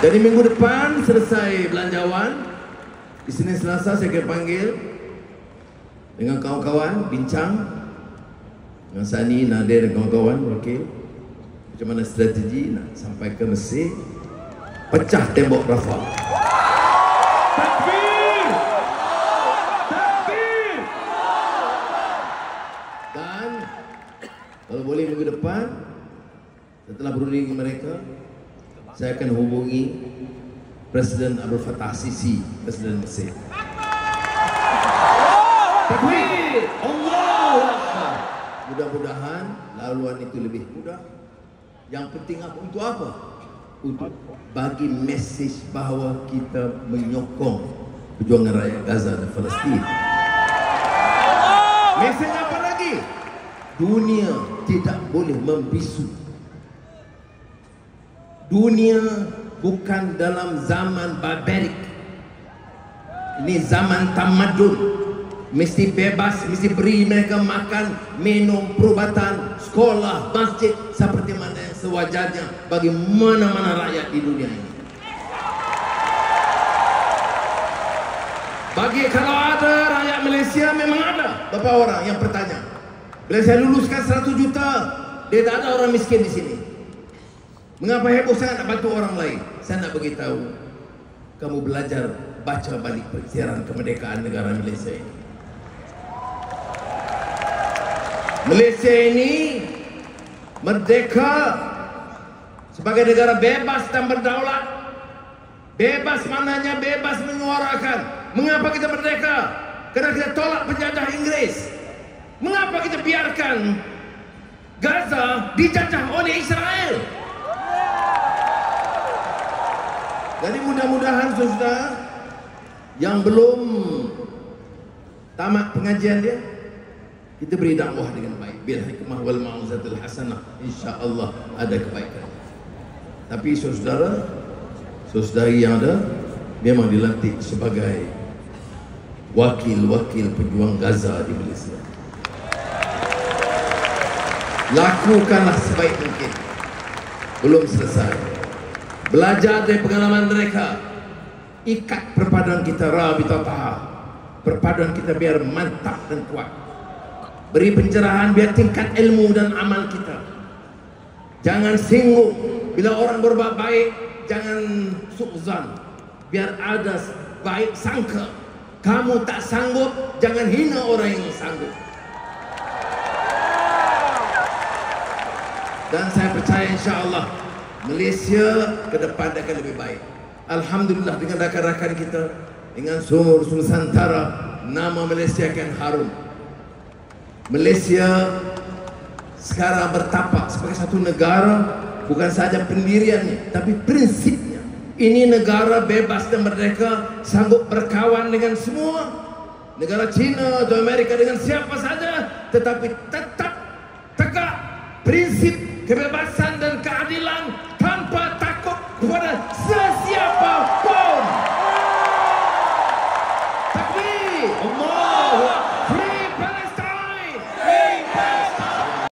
Jadi minggu depan selesai belanjawan, Isnin Selasa saya akan panggil dengan kawan-kawan bincang dengan Sani, Nadir dan kawan-kawan wakil macam mana strategi nak sampai ke Mesir, pecah tembok Rafah. Takbir! Takbir! Dan kalau boleh minggu depan setelah berunding mereka, saya akan hubungi Presiden Abdul Fattah Sisi, Presiden Mesir. Takbir! Allahu Akbar. Mudah-mudahan laluan itu lebih mudah. Yang penting apa? Untuk apa? Untuk bagi mesej bahawa kita menyokong perjuangan rakyat Gaza dan Palestin. Mesej apa lagi? Dunia tidak boleh membisu. Dunia bukan dalam zaman barbarik. Ini zaman tamadun. Mesti bebas, mesti beri mereka makan, minum, perubatan, sekolah, masjid seperti mana yang sewajarnya bagi mana-mana rakyat di dunia ini. Bagi kalau ada rakyat Malaysia, memang ada beberapa orang yang bertanya, bila saya luluskan 100 juta, dia tak ada orang miskin di sini. Mengapa heboh sangat nak bantu orang lain? Saya nak beritahu, kamu belajar baca balik persiaran kemerdekaan negara Malaysia ini. Malaysia ini merdeka sebagai negara bebas dan berdaulat. Bebas maknanya bebas menyuarakan. Mengapa kita merdeka? Kerana kita tolak penjajah Inggris. Mengapa kita biarkan Gaza dijajah oleh Israel? Jadi mudah-mudahan saudara yang belum tamat pengajian dia, kita beri dakwah dengan baik. Bil hikmah wal mau'izatil hasanah, insya-Allah ada kebaikan. Tapi saudara-saudari yang ada memang dilantik sebagai wakil-wakil pejuang Gaza di Malaysia. Lakukanlah sebaik mungkin. Belum selesai. Belajar dari pengalaman mereka. Ikat perpaduan kita, rabitataha. Perpaduan kita biar mantap dan kuat. Beri pencerahan biar tingkat ilmu dan amal kita. Jangan singgung. Bila orang berbuat baik, jangan su'zan. Biar ada baik sangka. Kamu tak sanggup, jangan hina orang yang sanggup. Dan saya percaya insya-Allah Malaysia ke depan akan lebih baik. Alhamdulillah dengan rakan-rakan kita, dengan sumur Nusantara, nama Malaysia akan harum. Malaysia sekarang bertapak sebagai satu negara, bukan saja pendiriannya, tapi prinsipnya. Ini negara bebas dan merdeka, sanggup berkawan dengan semua. Negara China atau Amerika dengan siapa saja, tetapi tetap tegak prinsip kebebasan dan keadilan tanpa takut kepada